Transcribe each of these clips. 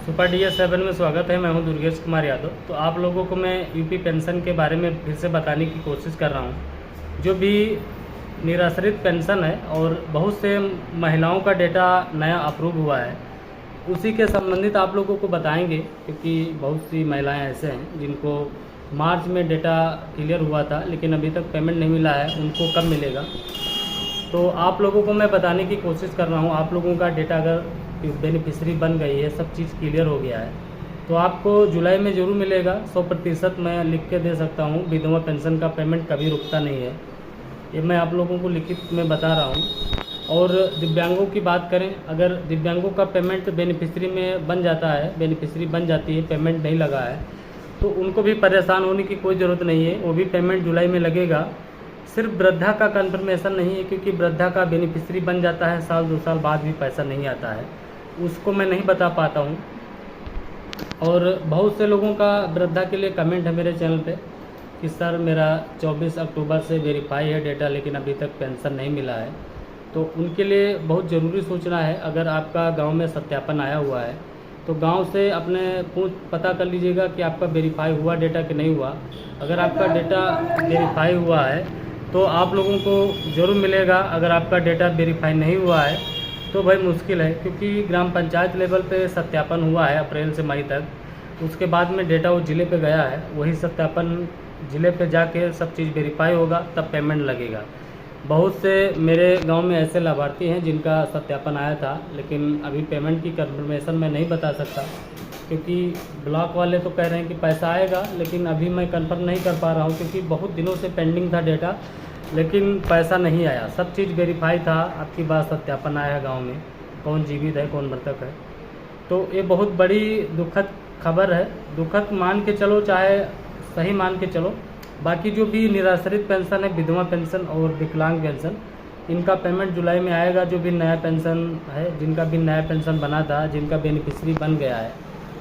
Super DS7 में स्वागत है। मैं हूं दुर्गेश कुमार यादव। तो आप लोगों को मैं यूपी पेंशन के बारे में फिर से बताने की कोशिश कर रहा हूं। जो भी निराश्रित पेंशन है और बहुत से महिलाओं का डेटा नया अप्रूव हुआ है, उसी के संबंधित आप लोगों को बताएंगे, क्योंकि बहुत सी महिलाएं ऐसे हैं जिनको मार्च में डेटा क्लियर हुआ था लेकिन अभी तक पेमेंट नहीं मिला है। उनको कब मिलेगा, तो आप लोगों को मैं बताने की कोशिश कर रहा हूँ। आप लोगों का डेटा अगर बेनिफिशरी बन गई है, सब चीज़ क्लियर हो गया है, तो आपको जुलाई में ज़रूर मिलेगा। 100% मैं लिख के दे सकता हूँ। विधवा पेंशन का पेमेंट कभी रुकता नहीं है, ये मैं आप लोगों को लिखित में बता रहा हूँ। और दिव्यांगों की बात करें, अगर दिव्यांगों का पेमेंट बेनिफिशरी में बन जाता है, बेनिफिशरी बन जाती है, पेमेंट नहीं लगा है, तो उनको भी परेशान होने की कोई ज़रूरत नहीं है। वो भी पेमेंट जुलाई में लगेगा। सिर्फ वृद्धा का कंफर्मेशन नहीं है, क्योंकि वृद्धा का बेनिफिशरी बन जाता है, साल 2 साल बाद भी पैसा नहीं आता है, उसको मैं नहीं बता पाता हूँ। और बहुत से लोगों का वृद्धा के लिए कमेंट है मेरे चैनल पे कि सर मेरा 24 अक्टूबर से वेरीफाई है डेटा, लेकिन अभी तक पेंशन नहीं मिला है। तो उनके लिए बहुत ज़रूरी सूचना है, अगर आपका गांव में सत्यापन आया हुआ है तो गांव से अपने पता कर लीजिएगा कि आपका वेरीफाई हुआ डेटा कि नहीं हुआ। अगर आपका डेटा वेरीफाई हुआ है तो आप लोगों को ज़रूर मिलेगा। अगर आपका डेटा वेरीफाई नहीं हुआ है तो भाई मुश्किल है, क्योंकि ग्राम पंचायत लेवल पे सत्यापन हुआ है अप्रैल से मई तक। उसके बाद में डेटा वो ज़िले पे गया है, वही सत्यापन ज़िले पे जाके सब चीज़ वेरीफाई होगा, तब पेमेंट लगेगा। बहुत से मेरे गांव में ऐसे लाभार्थी हैं जिनका सत्यापन आया था, लेकिन अभी पेमेंट की कंफर्मेशन मैं नहीं बता सकता, क्योंकि ब्लॉक वाले तो कह रहे हैं कि पैसा आएगा, लेकिन अभी मैं कंफर्म नहीं कर पा रहा हूं, क्योंकि बहुत दिनों से पेंडिंग था डेटा, लेकिन पैसा नहीं आया। सब चीज़ वेरीफाई था, आपकी बात सत्यापन आया है गांव में, कौन जीवित है कौन मृतक है। तो ये बहुत बड़ी दुखद खबर है। दुखद मान के चलो, चाहे सही मान के चलो। बाकी जो भी निराश्रित पेंशन है, विधवा पेंशन और विकलांग पेंशन, इनका पेमेंट जुलाई में आएगा। जो भी नया पेंशन है, जिनका भी नया पेंशन बना था, जिनका बेनिफिशरी बन गया है,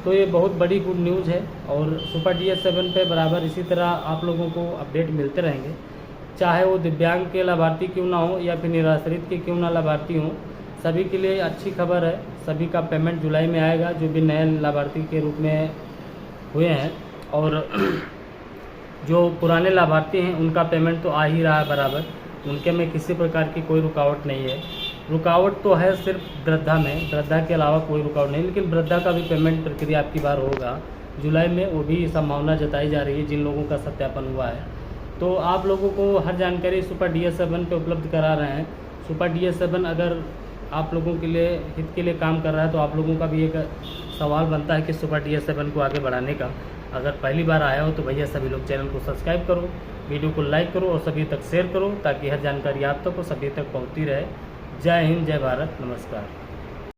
तो ये बहुत बड़ी गुड न्यूज़ है। और सुपर DS7 पे बराबर इसी तरह आप लोगों को अपडेट मिलते रहेंगे, चाहे वो दिव्यांग के लाभार्थी क्यों ना हो या फिर निराश्रित के क्यों ना लाभार्थी हों, सभी के लिए अच्छी खबर है। सभी का पेमेंट जुलाई में आएगा, जो भी नए लाभार्थी के रूप में हुए हैं। और जो पुराने लाभार्थी हैं उनका पेमेंट तो आ ही रहा है बराबर, उनके में किसी प्रकार की कोई रुकावट नहीं है। रुकावट तो है सिर्फ वृद्धा में, वृद्धा के अलावा कोई रुकावट नहीं। लेकिन वृद्धा का भी पेमेंट प्रक्रिया आपकी बार होगा जुलाई में, वो भी संभावना जताई जा रही है जिन लोगों का सत्यापन हुआ है। तो आप लोगों को हर जानकारी सुपर DS7 पे उपलब्ध करा रहे हैं। सुपर DS7 अगर आप लोगों के लिए हित के लिए काम कर रहा है, तो आप लोगों का भी एक सवाल बनता है कि सुपर DS7 को आगे बढ़ाने का। अगर पहली बार आया हो तो भैया सभी लोग चैनल को सब्सक्राइब करो, वीडियो को लाइक करो और सभी तक शेयर करो, ताकि हर जानकारी आप तक को सभी तक पहुँचती रहे। जय हिंद, जय भारत, नमस्कार।